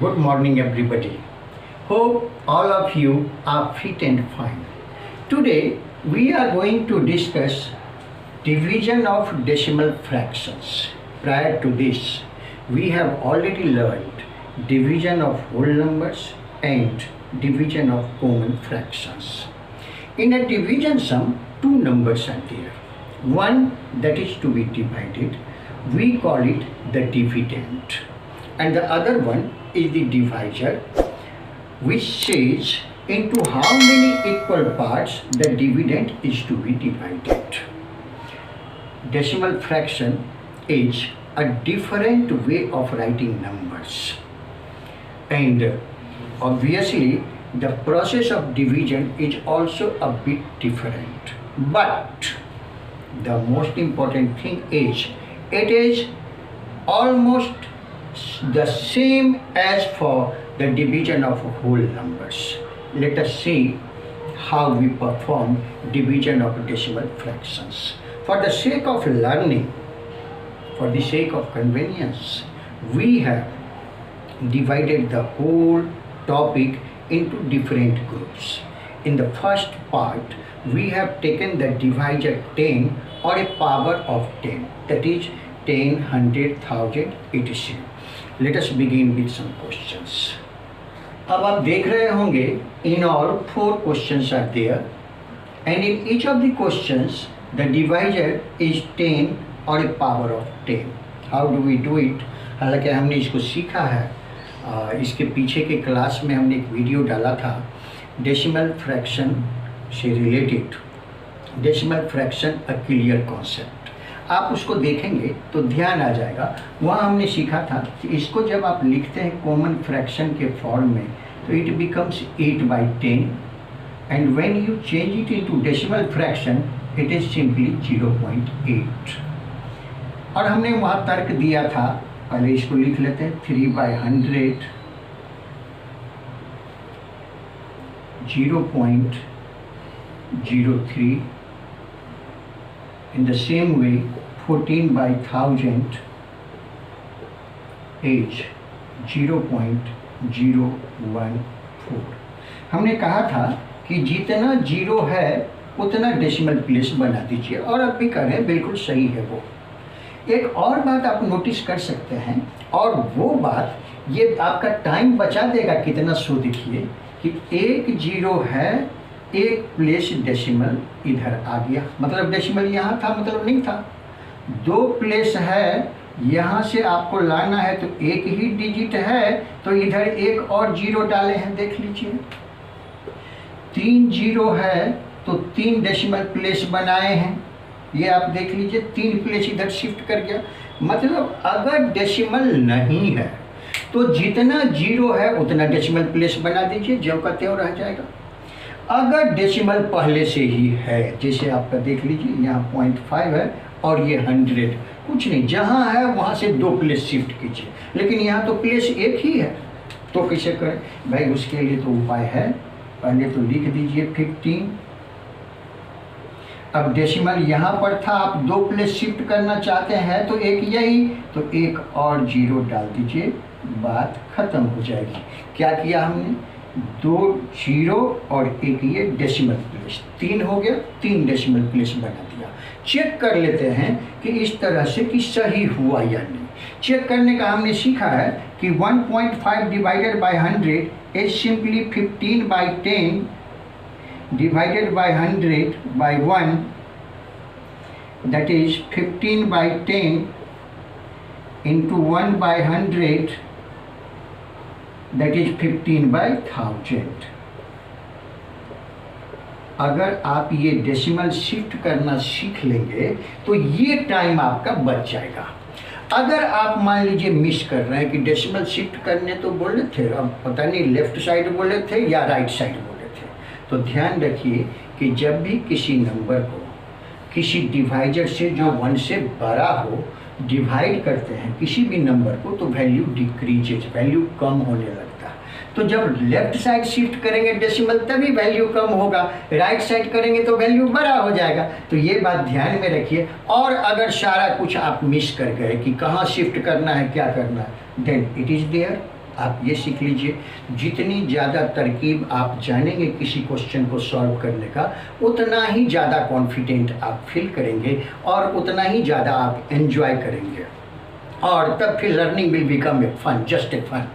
Good morning, everybody. Hope all of you are fit and fine. Today, we are going to discuss division of decimal fractions. Prior to this, we have already learned division of whole numbers and division of common fractions. In a division sum, two numbers are there. One that is to be divided, we call it the dividend, and the other one is the divisor, which says into how many equal parts the dividend is to be divided. Decimal fraction is a different way of writing numbers, and obviously the process of division is also a bit different, but the most important thing is it is almost the same as for the division of whole numbers. Let us see how we perform division of decimal fractions. For the sake of learning, for the sake of convenience, we have divided the whole topic into different groups. In the first part, we have taken the divisor 10 or a power of 10, that is 10, 100, 1000, etc. Let us begin with some questions. अब आप देख रहे होंगे in all 4 questions are there, and in each of the questions the divisor is 10 or a power of 10. How do we do it? हालांकि हमने इसको सीखा है, इसके पीछे के क्लास में हमने एक वीडियो डाला था डेसिमल फ्रैक्शन से related, decimal fraction a clear concept. आप उसको देखेंगे तो ध्यान आ जाएगा। वहाँ हमने सीखा था कि इसको जब आप लिखते हैं कॉमन फ्रैक्शन के फॉर्म में तो it becomes 8/10, and when you change it into decimal fraction it is simply 0.8। और हमने वहाँ तर्क दिया था, पहले इसको लिख लेते हैं 3/100, 0.03, in the same way 14/1000 is 0.014। हमने कहा था कि जितना जीरो है उतना डेसिमल प्लेस बना दीजिए, और अब भी करें, बिल्कुल सही है वो। एक और बात आप नोटिस कर सकते हैं, और वो बात ये आपका टाइम बचा देगा कितना, सो देखिए कि एक जीरो है, एक प्लेस डेसिमल इधर आ गया, मतलब डेसिमल यहाँ था मतलब नहीं था। 2 प्लेस है, यहाँ से आपको लाना है तो एक ही डिजिट है, तो इधर एक और जीरो डाले हैं, देख लीजिए। 3 जीरो है तो 3 डेसिमल प्लेस बनाए हैं, ये आप देख लीजिए, 3 प्लेस इधर शिफ्ट कर गया। मतलब अगर डेसिमल नहीं है तो जितना जीरो है उतना डेसिमल प्लेस बना दीजिए, ज्यों का त्यों रह जाएगा। अगर डेसिमल पहले से ही है, जैसे आपका देख लीजिए यहाँ 0.5 है और ये 100, कुछ नहीं, जहाँ है वहाँ से 2 प्लेस शिफ्ट कीजिए, लेकिन यहाँ तो प्लेस एक ही है, तो कैसे करें भाई? उसके लिए तो उपाय है, पहले तो लिख दीजिए 15। अब डेसिमल यहाँ पर था, आप 2 प्लेस शिफ्ट करना चाहते हैं तो एक यही, तो एक और जीरो डाल दीजिए, बात खत्म हो जाएगी। क्या किया हमने? 2 जीरो और एक ये डेसिमल प्लेस, 3 हो गया, 3 डेसिमल प्लेस बना दिया। चेक कर लेते हैं कि इस तरह से कि सही हुआ या नहीं। चेक करने का हमने सीखा है कि 1.5 divided by 100 is simply 15/10 divided by 100 by 1, that is 15/10 into 1/100, that is 15/1000। अगर आप ये डेसिमल शिफ्ट करना सीख लेंगे तो ये टाइम आपका बच जाएगा। अगर आप मान लीजिए मिस कर रहे हैं कि डेसिमल शिफ्ट करने तो बोले थे, अब पता नहीं लेफ्ट साइड बोले थे या राइट साइड बोले थे, तो ध्यान रखिए कि जब भी किसी नंबर को किसी डिवाइजर से जो 1 से बड़ा हो डिवाइड करते हैं किसी भी नंबर को, तो वैल्यू डिक्रीजेज, वैल्यू कम होने लगता है। तो जब लेफ्ट साइड शिफ्ट करेंगे डेसिमल तभी वैल्यू कम होगा, राइट साइड करेंगे तो वैल्यू बड़ा हो जाएगा। तो ये बात ध्यान में रखिए। और अगर सारा कुछ आप मिस कर गए कि कहाँ शिफ्ट करना है क्या करना है, देन इट इज़ देयर आप ये सीख लीजिए, जितनी ज़्यादा तरकीब आप जानेंगे किसी क्वेश्चन को सॉल्व करने का, उतना ही ज़्यादा कॉन्फिडेंट आप फील करेंगे और उतना ही ज़्यादा आप एंजॉय करेंगे, और तब फिर learning will become a fun, just a fun.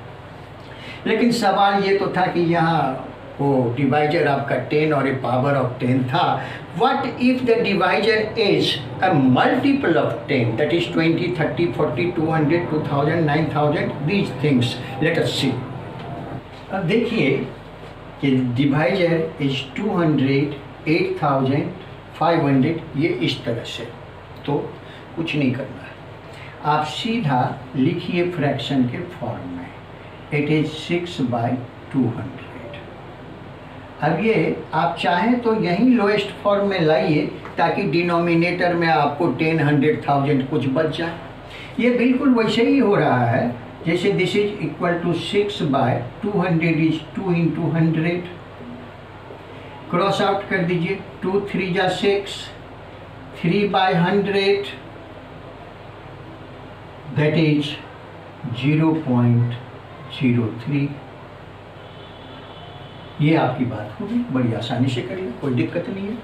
लेकिन सवाल ये तो था कि यहाँ वो डिवाइजर आपका 10 और ए पावर ऑफ 10 था। What if the divisor is a multiple of 10, that is 20, 30, 40, 200, 2000, 9000, these things, let us see. अब देखिए कि डिवाइजर इज 200, 8500, ये इस तरह से, तो कुछ नहीं करना है, आप सीधा लिखिए फ्रैक्शन के फॉर्म में, इट इज 6/200। अब ये आप चाहें तो यही लोएस्ट फॉर्म में लाइए, ताकि डिनोमिनेटर में आपको 10, 100, 1000 कुछ बच जाए। ये बिल्कुल वैसे ही हो रहा है जैसे this is equal to 6/200 is 2 × 100, cross out कर दीजिए, 2 3 जा 6, 3/100, दैट इज 0.03। ये आपकी बात होगी, बड़ी आसानी से करिए, कोई दिक्कत नहीं है।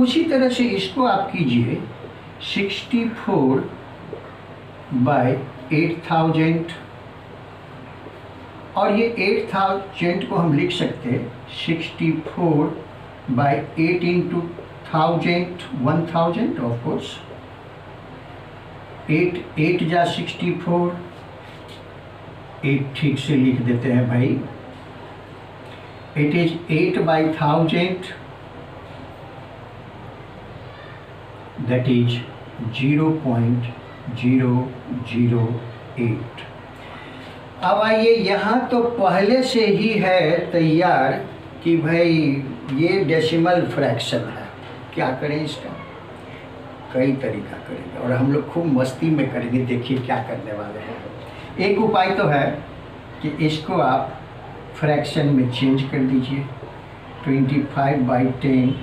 उसी तरह से इसको आप कीजिए 64/8000, और ये 8000 को हम लिख सकते हैं 64/8 × 1000 ऑफ कोर्स, 8 जा 64, 8 ठीक से लिख देते हैं भाई, it is 8/1000, that is 0.008। अब आइए, यहाँ तो पहले से ही है तैयार कि भाई ये डेसिमल फ्रैक्शन है, क्या करें इसका, कई तरीका करेंगे और हम लोग खूब मस्ती में करेंगे। देखिए क्या करने वाले हैं। एक उपाय तो है कि इसको आप फ्रैक्शन में चेंज कर दीजिए, 25/10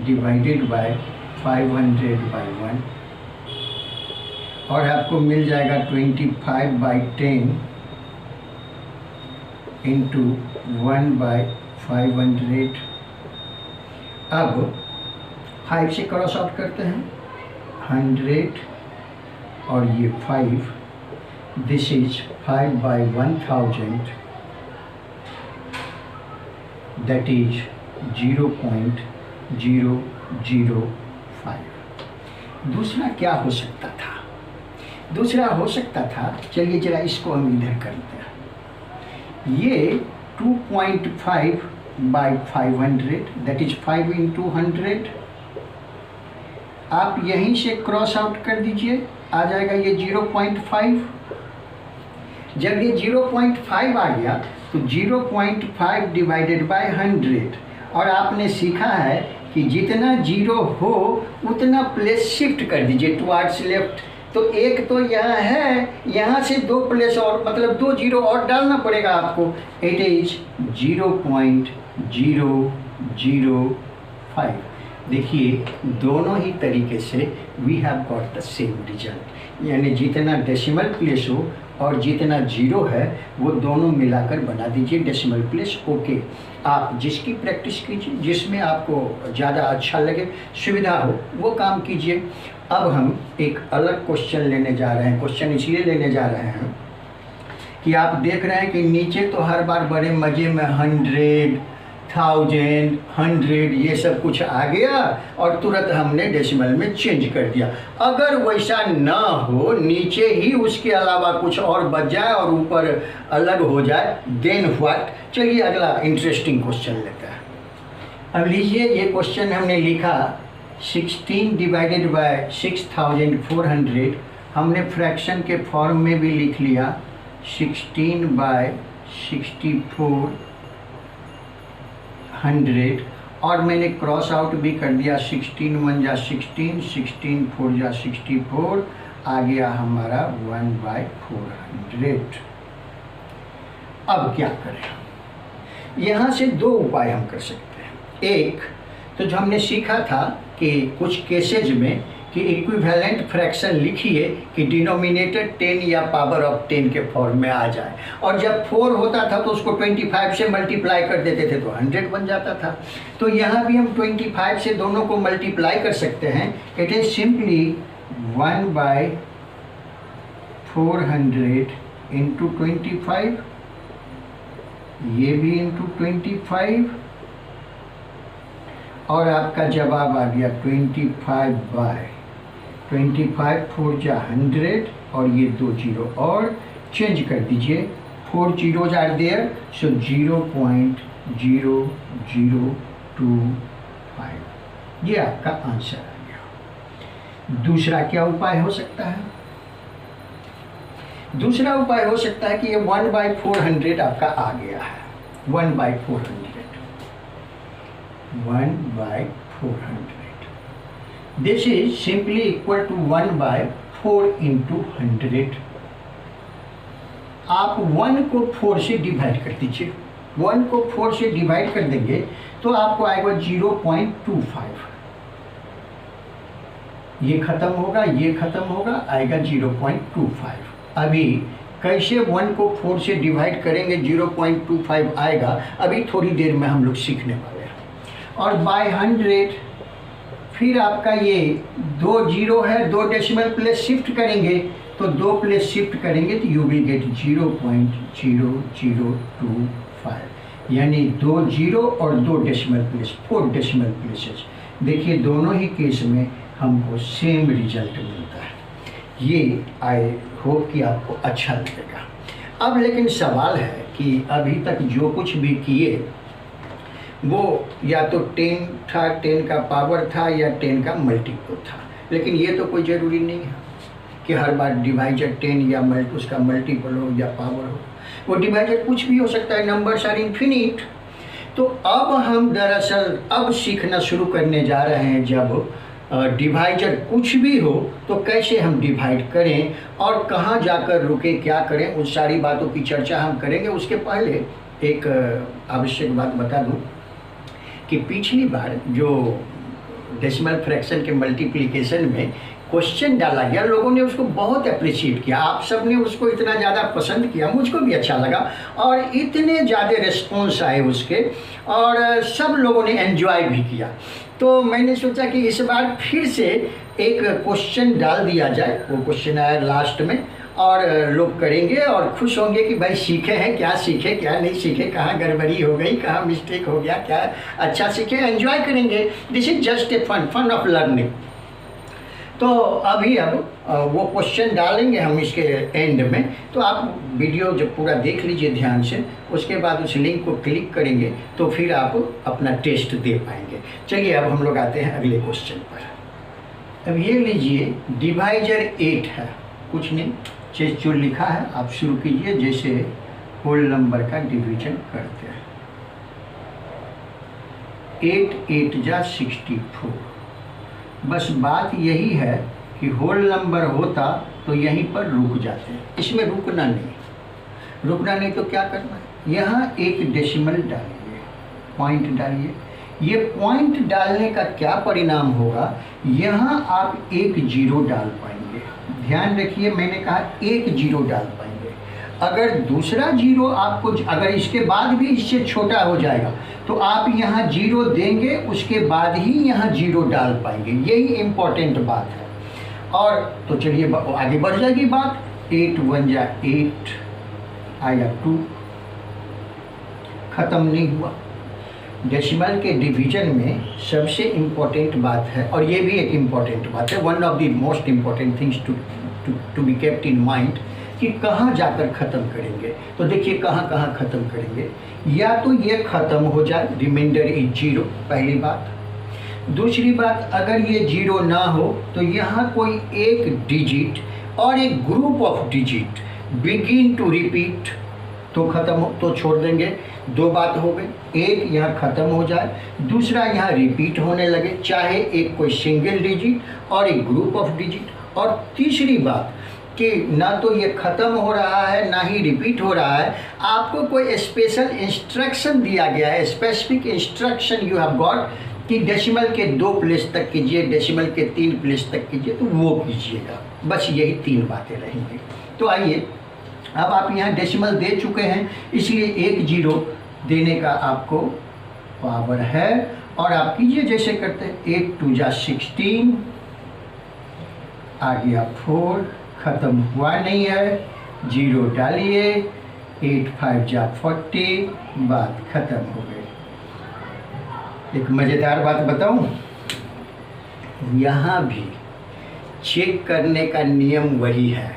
डिवाइडेड बाय 500/1, और आपको मिल जाएगा 25/10 इंटू 1/500। अब 5 से क्रॉस आउट करते हैं, 100 और ये 5, दिस इज 5/1000, that is 0.005। दूसरा क्या हो सकता था? दूसरा हो सकता था, चलिए जरा इसको हम इधर करते हैं, ये 2.5/500, that is 5 × 100, आप यहीं से क्रॉस आउट कर दीजिए, आ जाएगा ये 0.5। जब ये 0.5 आ गया तो 0.5 डिवाइडेड बाय 100, और आपने सीखा है कि जितना जीरो हो उतना प्लेस शिफ्ट कर दीजिए टुवार्ड्स लेफ्ट। तो एक तो यहाँ है, यहाँ से 2 प्लेस और, मतलब 2 जीरो और डालना पड़ेगा आपको, इट इज 0.005। देखिए दोनों ही तरीके से we have got the same result, यानी जितना डेसिमल प्लेस हो और जितना जीरो है वो दोनों मिलाकर बना दीजिए डेसिमल प्लेस। ओके, आप जिसकी प्रैक्टिस कीजिए, जिसमें आपको ज़्यादा अच्छा लगे, सुविधा हो, वो काम कीजिए। अब हम एक अलग क्वेश्चन लेने जा रहे हैं। क्वेश्चन इसलिए लेने जा रहे हैं कि आप देख रहे हैं कि नीचे तो हर बार बड़े मज़े में 100, 1000, 100 ये सब कुछ आ गया और तुरंत हमने डेसिमल में चेंज कर दिया। अगर वैसा ना हो, नीचे ही उसके अलावा कुछ और बच जाए और ऊपर अलग हो जाए, देन व्हाट। चलिए अगला इंटरेस्टिंग क्वेश्चन लेते हैं। अब लीजिए, ये क्वेश्चन हमने लिखा 16 डिवाइडेड बाय 6400, हमने फ्रैक्शन के फॉर्म में भी लिख लिया 16/6400, और मैंने क्रॉस आउट भी कर दिया, 16 1 जा 16, 16 4 जा 64, आ गया हमारा 1/400। अब क्या करें? यहाँ से 2 उपाय हम कर सकते हैं। एक तो जो हमने सीखा था कि कुछ केसेज में कि इक्विवेलेंट फ्रैक्शन लिखिए कि डिनोमिनेटर 10 या पावर ऑफ 10 के फॉर्म में आ जाए। और जब 4 होता था तो उसको 25 से मल्टीप्लाई कर देते थे तो 100 बन जाता था। तो यहाँ भी हम 25 से दोनों को मल्टीप्लाई कर सकते हैं। इट इज सिंपली 1/400 इंटू 25, ये भी इंटू 25, और आपका जवाब आ गया 25/25, 4 जा 100 और ये 2 जीरो और चेंज कर दीजिए, 4 zeros आर देयर, सो 0.0025, ये आपका आंसर आ गया। दूसरा क्या उपाय हो सकता है? दूसरा उपाय हो सकता है कि ये 1/400 आपका आ गया है, 1/400, 1/400, this is simply equal to 1/4 into 100। आप 1 को 4 से डिवाइड कर दीजिए, 1 को 4 से डिवाइड कर देंगे तो आपको आएगा 0.25, ये खत्म होगा, ये खत्म होगा, आएगा 0.25। अभी कैसे 1 को 4 से डिवाइड करेंगे 0.25 आएगा, अभी थोड़ी देर में हम लोग सीखने वाले हैं। और बाय 100 फिर आपका ये 2 जीरो है, 2 डेसिमल प्लेस शिफ्ट करेंगे तो 2 प्लेस शिफ्ट करेंगे तो यू विल गेट 0.0025, यानी 2 जीरो और 2 डेसिमल प्लेस, 4 डेसिमल प्लेसेस। देखिए दोनों ही केस में हमको सेम रिजल्ट मिलता है। ये आई होप कि आपको अच्छा लगेगा। अब लेकिन सवाल है कि अभी तक जो कुछ भी किए वो या तो 10 था, 10 का पावर था, या 10 का मल्टीपल था, लेकिन ये तो कोई ज़रूरी नहीं है कि हर बार डिवाइजर 10 या उसका मल्टीपल हो या पावर हो। वो डिवाइजर कुछ भी हो सकता है, नंबर्स आर इन्फिनिट। तो अब हम दरअसल अब सीखना शुरू करने जा रहे हैं, जब डिवाइजर कुछ भी हो तो कैसे हम डिवाइड करें और कहाँ जाकर रुके, क्या करें, उन सारी बातों की चर्चा हम करेंगे। उसके पहले एक आवश्यक बात बता दूं कि पिछली बार जो डेसिमल फ्रैक्शन के मल्टीप्लिकेशन में क्वेश्चन डाला गया, लोगों ने उसको बहुत अप्रिशिएट किया, आप सब ने उसको इतना ज़्यादा पसंद किया, मुझको भी अच्छा लगा और इतने ज़्यादा रिस्पॉन्स आए उसके, और सब लोगों ने एंजॉय भी किया। तो मैंने सोचा कि इस बार फिर से एक क्वेश्चन डाल दिया जाए। वो क्वेश्चन आया लास्ट में और लोग करेंगे और खुश होंगे कि भाई सीखे हैं, क्या सीखे क्या नहीं सीखे, कहाँ गड़बड़ी हो गई, कहाँ मिस्टेक हो गया, क्या अच्छा सीखे, एंजॉय करेंगे। This is just a fun of learning. तो अभी अब वो क्वेश्चन डालेंगे हम इसके एंड में, तो आप वीडियो जब पूरा देख लीजिए ध्यान से, उसके बाद उस लिंक को क्लिक करेंगे तो फिर आप अपना टेस्ट दे पाएंगे। चलिए अब हम लोग आते हैं अगले क्वेश्चन पर। अब ये लीजिए, डिवाइजर 8 है, कुछ नहीं, चीज जो लिखा है आप शुरू कीजिए जैसे होल नंबर का डिवीजन करते हैं। 8 8 जा 64। बस बात यही है कि होल नंबर होता तो यहीं पर रुक जाते हैं, इसमें रुकना नहीं तो क्या करना है, यहाँ एक डेसिमल डालिए, पॉइंट डालिए। ये पॉइंट डालने का क्या परिणाम होगा, यहाँ आप एक जीरो डाल पाएंगे। ध्यान रखिए, मैंने कहा एक जीरो डाल पाएंगे। अगर दूसरा जीरो आपको, अगर इसके बाद भी इससे छोटा हो जाएगा तो आप यहाँ जीरो देंगे, उसके बाद ही यहाँ जीरो डाल पाएंगे। यही इम्पोर्टेंट बात है। और तो चलिए आगे बढ़ जाएगी बात। 8 1 जा 8 आया 2, खत्म नहीं हुआ। डेसिमल के डिवीजन में सबसे इम्पोर्टेंट बात है, और ये भी एक इम्पोर्टेंट बात है, one of the most important things to be kept in mind, कि कहाँ जाकर ख़त्म करेंगे। तो देखिए कहाँ ख़त्म करेंगे, या तो ये ख़त्म हो जाए, रिमाइंडर इज जीरो, पहली बात। दूसरी बात, अगर ये जीरो ना हो तो यहाँ कोई एक डिजिट और एक group of digit begin to repeat, तो ख़त्म हो तो छोड़ देंगे। दो बात हो गई, एक यहाँ ख़त्म हो जाए, दूसरा यहाँ रिपीट होने लगे, चाहे एक कोई सिंगल डिजिट और एक ग्रुप ऑफ डिजिट। और तीसरी बात कि ना तो ये ख़त्म हो रहा है ना ही रिपीट हो रहा है, आपको कोई स्पेशल इंस्ट्रक्शन दिया गया है, specific instruction you have got कि डेसिमल के 2 प्लेस तक कीजिए, डेसिमल के 3 प्लेस तक कीजिए, तो वो कीजिएगा। बस यही 3 बातें रहेंगी। तो आइए, अब आप यहाँ डेसिमल दे चुके हैं, इसलिए 1 0 देने का आपको पावर है। और आप कीजिए जैसे करते हैं, 8 2 जा 16, आ गया 4, ख़त्म हुआ नहीं है, 0 डालिए, 8 5 जा 40, बात ख़त्म हो गई। एक मज़ेदार बात बताऊं, यहाँ भी चेक करने का नियम वही है,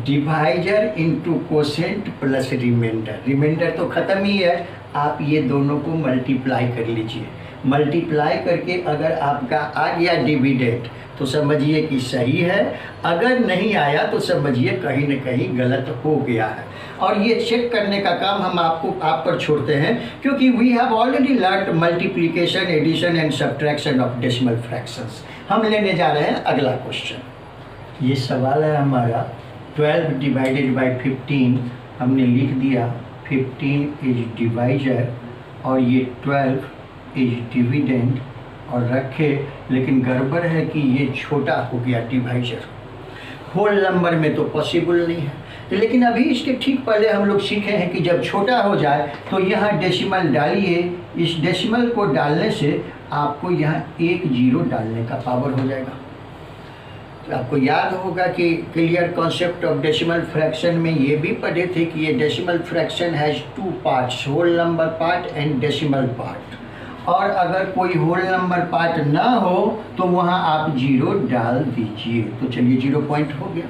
divisor into quotient plus remainder. Remainder तो ख़त्म ही है, आप ये दोनों को मल्टीप्लाई कर लीजिए। मल्टीप्लाई करके अगर आपका आ गया डिविडेंड तो समझिए कि सही है, अगर नहीं आया तो समझिए कहीं न कहीं गलत हो गया है। और ये चेक करने का काम हम आप पर छोड़ते हैं, क्योंकि we have already learn multiplication, addition and subtraction of decimal fractions. हम लेने जा रहे हैं अगला क्वेश्चन। ये सवाल है हमारा 12 डिवाइडेड बाई 15, हमने लिख दिया 15 इज डिवाइजर और ये 12 इज डिविडेंड और रखे, लेकिन गड़बड़ है कि ये छोटा हो गया डिवाइजर, होल नंबर में तो पॉसिबल नहीं है। लेकिन अभी इसके ठीक पहले हम लोग सीखे हैं कि जब छोटा हो जाए तो यहाँ डेसिमल डालिए, इस डेसिमल को डालने से आपको यहाँ 1 0 डालने का पावर हो जाएगा। तो आपको याद होगा कि clear concept of decimal fraction में ये भी पढ़े थे कि ये decimal fraction has 2 parts, whole number part and decimal part. और अगर कोई होल नंबर पार्ट ना हो तो वहाँ आप 0 डाल दीजिए। तो चलिए 0 पॉइंट हो गया।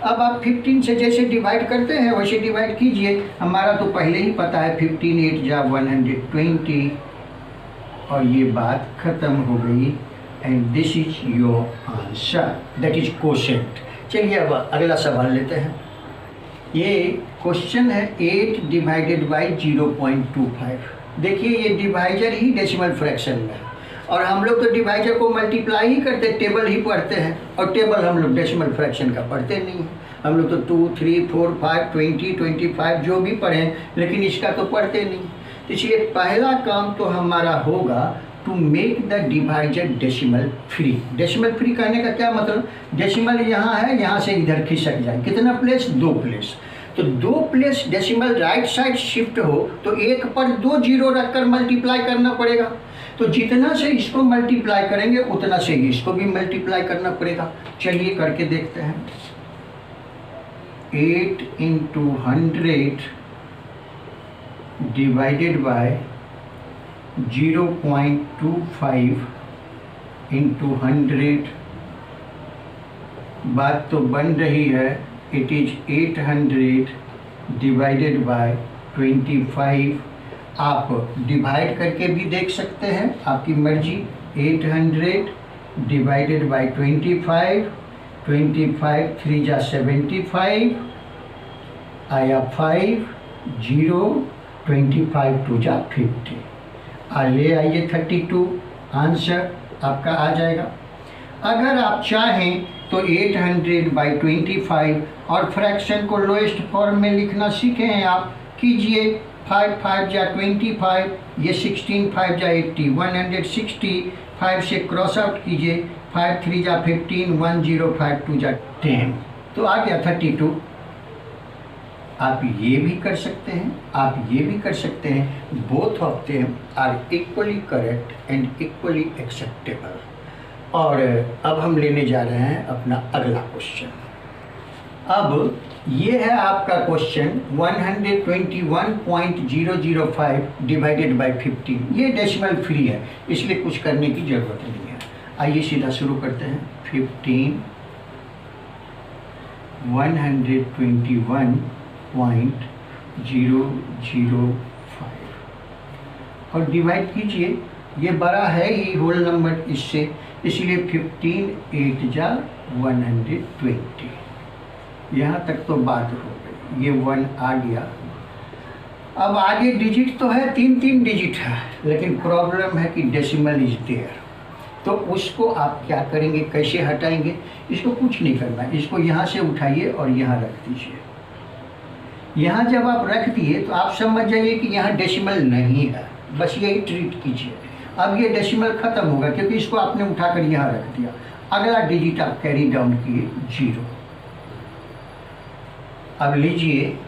अब आप 15 से जैसे डिवाइड करते हैं वैसे डिवाइड कीजिए। हमारा तो पहले ही पता है 15 8 जा 120 और ये बात ख़त्म हो गई। And this is your answer, that is quotient. चलिए अब अगला सवाल लेते हैं। ये क्वेश्चन है 8 डिवाइडेड बाई 0.25। देखिए ये डिवाइजर ही डेसिमल फ्रैक्शन में है और हम लोग तो डिवाइजर को मल्टीप्लाई ही करते, टेबल ही पढ़ते हैं। और टेबल हम लोग डेसिमल फ्रैक्शन का पढ़ते नहीं हैं। हम लोग तो 2 3 4 5 20 25 जो भी पढ़ें, लेकिन इसका तो पढ़ते नहीं। तो इसलिए पहला काम तो हमारा होगा to make the divisor decimal free. Decimal free कहने का क्या मतलब, डेसिमल यहाँ है, यहाँ से इधर खिसक जाए। कितना प्लेस? 2 प्लेस। तो 2 place decimal right side shift हो तो 1 पर 2 0 रखकर मल्टीप्लाई करना पड़ेगा। तो जितना से इसको मल्टीप्लाई करेंगे उतना से इसको भी मल्टीप्लाई करना पड़ेगा। चलिए करके देखते हैं। 8 × 100 डिवाइडेड बाय 0.25 × 100, बात तो बन रही है। It is 800 divided by 25। आप डिवाइड करके भी देख सकते हैं, आपकी मर्जी। 800 डिवाइडेड बाय 25, 25 3 जा 75, आया 5 0, 25 2 जा 50। ले आइए 32, आंसर आपका आ जाएगा। अगर आप चाहें तो 800 बाई 25 और फ्रैक्शन को लोएस्ट फॉर्म में लिखना सीखे हैं आप, कीजिए। 5 5 जा 25, ये 16 5 जा 80, 160। 5 से क्रॉस आउट कीजिए, 5 3 जा 15, 1 0 5 2 जा 10, तो आ गया 32। आप ये भी कर सकते हैं, आप ये भी कर सकते हैं। Both of them are equally correct and equally acceptable. और अब हम लेने जा रहे हैं अपना अगला क्वेश्चन। अब ये है आपका क्वेश्चन 121.005 डिवाइडेड बाय 15। ये डेसिमल फ्री है, इसलिए कुछ करने की ज़रूरत नहीं है। आइए सीधा शुरू करते हैं। 15 121.005 और डिवाइड कीजिए। ये बड़ा है ही होल नंबर इससे, इसलिए 15 8 जा 120। यहाँ तक तो बात हो गई, ये 1 आ गया। अब आगे डिजिट तो है, 3 डिजिट है, लेकिन प्रॉब्लम है कि डेसिमल इज देयर। तो उसको आप क्या करेंगे, कैसे हटाएंगे? इसको कुछ नहीं करना, इसको यहाँ से उठाइए और यहाँ रख दीजिए। यहाँ जब आप रख दिए तो आप समझ जाइए कि यहाँ डेसिमल नहीं है, बस यही ट्रीट कीजिए। अब ये डेसिमल खत्म होगा क्योंकि इसको आपने उठाकर यहाँ रख दिया। अगला डिजिट आप कैरी डाउन किए 0। अब लीजिए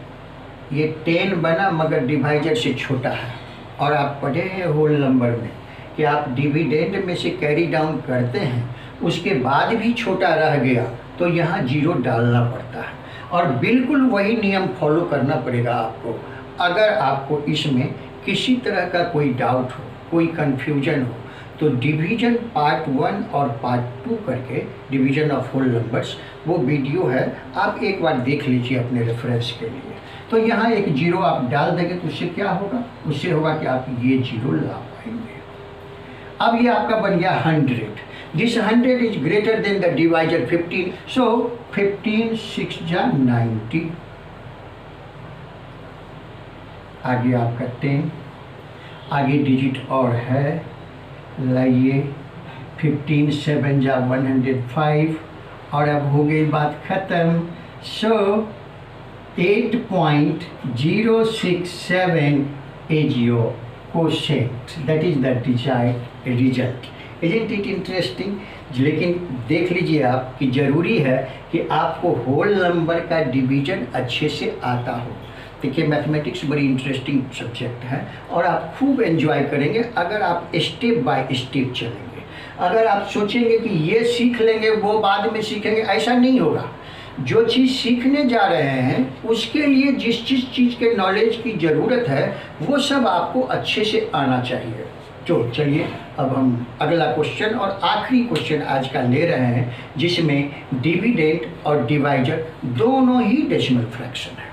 ये 10 बना मगर डिवाइजर से छोटा है, और आप पढ़े हैं होल नंबर में कि आप डिविडेंड में से कैरी डाउन करते हैं उसके बाद भी छोटा रह गया तो यहाँ 0 डालना पड़ता है, और बिल्कुल वही नियम फॉलो करना पड़ेगा आपको। अगर आपको इसमें किसी तरह का कोई डाउट हो, कोई कन्फ्यूजन हो, तो डिवीजन पार्ट 1 और पार्ट 2 करके डिवीजन ऑफ होल नंबर्स वो वीडियो है, आप एक बार देख लीजिए अपने रेफरेंस के लिए। तो यहाँ एक 0 आप डाल देंगे तो उससे क्या होगा, उससे होगा कि आप ये 0 ला पाएंगे। अब ये आपका बन गया 100। This 100 is greater than the divisor 15, सो 15 6 जा 90। आगे आपका 10, आगे डिजिट और है, लाइए 15 7 जा 105, और अब हो गई बात खत्म। सो 8.067 is your quotient, that is the desired result. Isn't it interesting? लेकिन देख लीजिए आप कि ज़रूरी है कि आपको होल नंबर का डिवीजन अच्छे से आता हो। देखिए मैथमेटिक्स बड़ी इंटरेस्टिंग सब्जेक्ट है और आप खूब एंजॉय करेंगे अगर आप स्टेप बाय स्टेप चलेंगे। अगर आप सोचेंगे कि ये सीख लेंगे वो बाद में सीखेंगे, ऐसा नहीं होगा। जो चीज़ सीखने जा रहे हैं उसके लिए जिस चीज़ के नॉलेज की ज़रूरत है वो सब आपको अच्छे से आना चाहिए। तो चलिए अब हम अगला क्वेश्चन और आखिरी क्वेश्चन आज का ले रहे हैं, जिसमें डिविडेंड और डिवाइजर दोनों ही डेसिमल फ्रैक्शन है।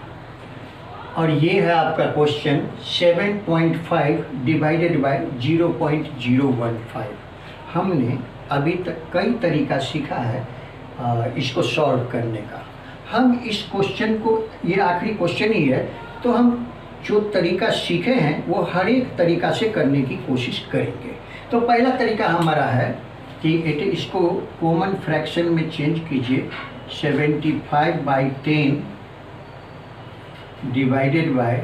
और ये है आपका क्वेश्चन 7.5 डिवाइडेड बाय 0.015। हमने अभी तक कई तरीका सीखा है इसको सॉल्व करने का। हम इस क्वेश्चन को, ये आखिरी क्वेश्चन ही है, तो हम जो तरीका सीखे हैं वो हर एक तरीका से करने की कोशिश करेंगे। तो पहला तरीका हमारा है कि इसको कॉमन फ्रैक्शन में चेंज कीजिए। 75/10 डिवाइडेड बाय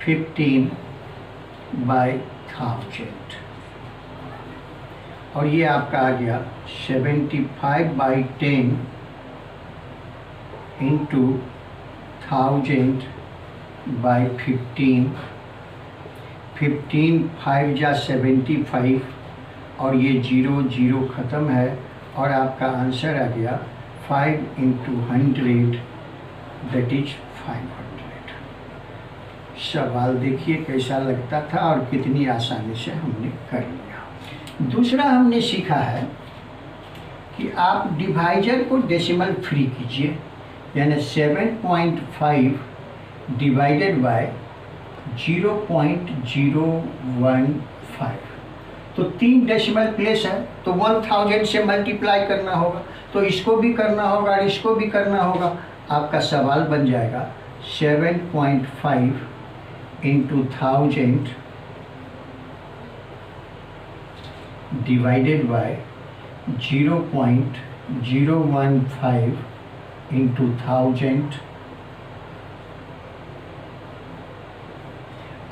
15/1000, और ये आपका आ गया 75/10 इंटू 1000/15। 15 5 जा 75, और ये 0 0 ख़त्म है, और आपका आंसर आ गया 5 × 100 दैट इज 500। सवाल देखिए कैसा लगता था और कितनी आसानी से हमने कर लिया। दूसरा हमने सीखा है कि आप डिवाइजर को डेसिमल फ्री कीजिए, यानी 7.5 डिवाइडेड बाय 0.015। तो 3 डेसिमल प्लेस है तो 1000 से मल्टीप्लाई करना होगा, तो इसको भी करना होगा और इसको भी करना होगा। आपका सवाल बन जाएगा 7.5 × 1000 डिवाइडेड बाय 0.015 × 1000।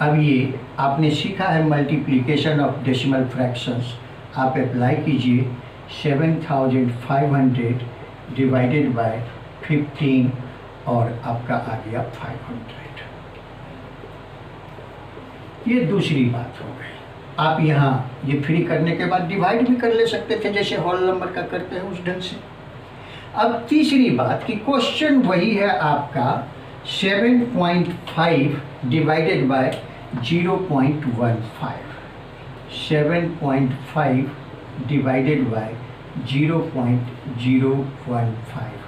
अब ये आपने सीखा है मल्टीप्लिकेशन ऑफ डेसिमल फ्रैक्शंस, आप अप्लाई कीजिए। 7500 डिवाइडेड बाय 15, और आपका आ गया 500। ये दूसरी बात हो गई। आप यहाँ ये फ्री करने के बाद डिवाइड भी कर ले सकते थे जैसे होल नंबर का करते हैं उस ढंग से। अब तीसरी बात कि क्वेश्चन वही है आपका 7.5 डिवाइडेड बाय 0.15। 7.5 divided by 0.015।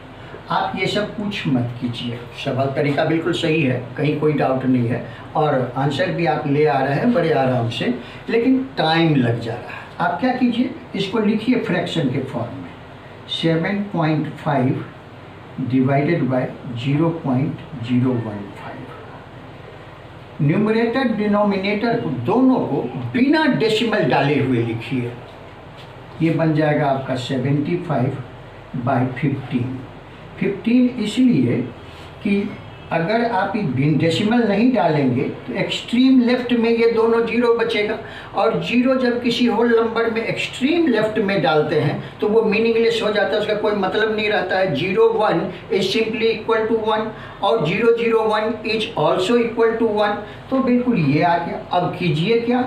आप ये सब कुछ मत कीजिए, सवाल तरीका बिल्कुल सही है, कहीं कोई डाउट नहीं है, और आंसर भी आप ले आ रहे हैं बड़े आराम से, लेकिन टाइम लग जा रहा है। आप क्या कीजिए, इसको लिखिए फ्रैक्शन के फॉर्म में। 7.5 डिवाइडेड बाय 0.015। न्यूमरेटर डिनोमिनेटर को दोनों को बिना डेसिमल डाले हुए लिखिए। ये बन जाएगा आपका 75/15। 15 इसलिए कि अगर आप डेसिमल नहीं डालेंगे तो एक्सट्रीम लेफ्ट में ये दोनों जीरो बचेगा, और जीरो जब किसी होल नंबर में एक्सट्रीम लेफ्ट में डालते हैं तो वो मीनिंगलेस हो जाता है, उसका कोई मतलब नहीं रहता है। 0 1 इज सिंपली इक्वल टू 1 और 0 0 1 इज ऑल्सो इक्वल टू 1। तो बिल्कुल ये आ गया। अब कीजिए क्या,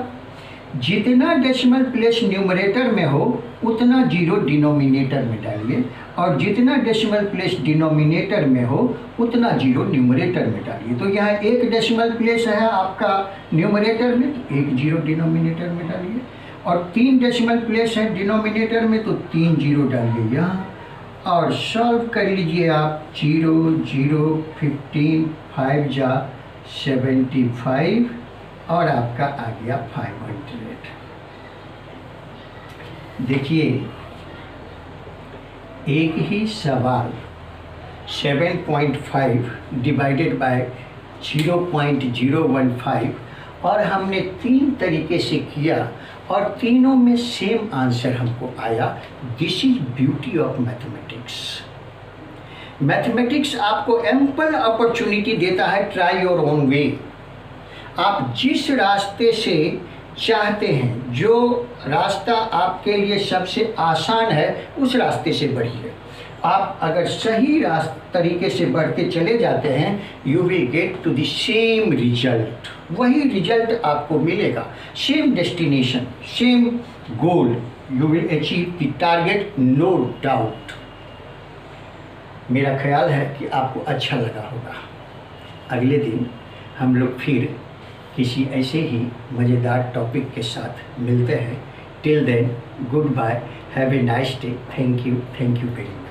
जितना डेसिमल प्लेस न्यूमरेटर में हो उतना जीरो डिनोमिनेटर में डालिए, और जितना डेसिमल प्लेस डिनोमिनेटर में हो उतना जीरो न्यूमरेटर में डालिए। तो यहाँ एक डेसिमल प्लेस है आपका न्यूमरेटर में, तो एक जीरो डिनोमिनेटर में डालिए, और 3 डेसिमल प्लेस है डिनोमिनेटर में, तो 3 जीरो डालिए यहाँ, और सॉल्व कर लीजिए आप। 0 0 15 5 जा 75 और आपका आ गया 500। देखिए एक ही सवाल 7.5 डिवाइडेड बाय 0.015 और हमने 3 तरीके से किया और तीनों में सेम आंसर हमको आया। This is beauty of mathematics. Mathematics आपको एम्पल अपॉर्चुनिटी देता है, ट्राई योर ओन वे। आप जिस रास्ते से चाहते हैं, जो रास्ता आपके लिए सबसे आसान है, उस रास्ते से बढ़िए। आप अगर सही तरीके से बढ़ते चले जाते हैं, you will get to the same result. वही रिजल्ट आपको मिलेगा, same destination, same goal, you will achieve the target, no doubt. मेरा ख्याल है कि आपको अच्छा लगा होगा। अगले दिन हम लोग फिर किसी ऐसे ही मज़ेदार टॉपिक के साथ मिलते हैं। Till then, goodbye, have a nice day. Thank you very much.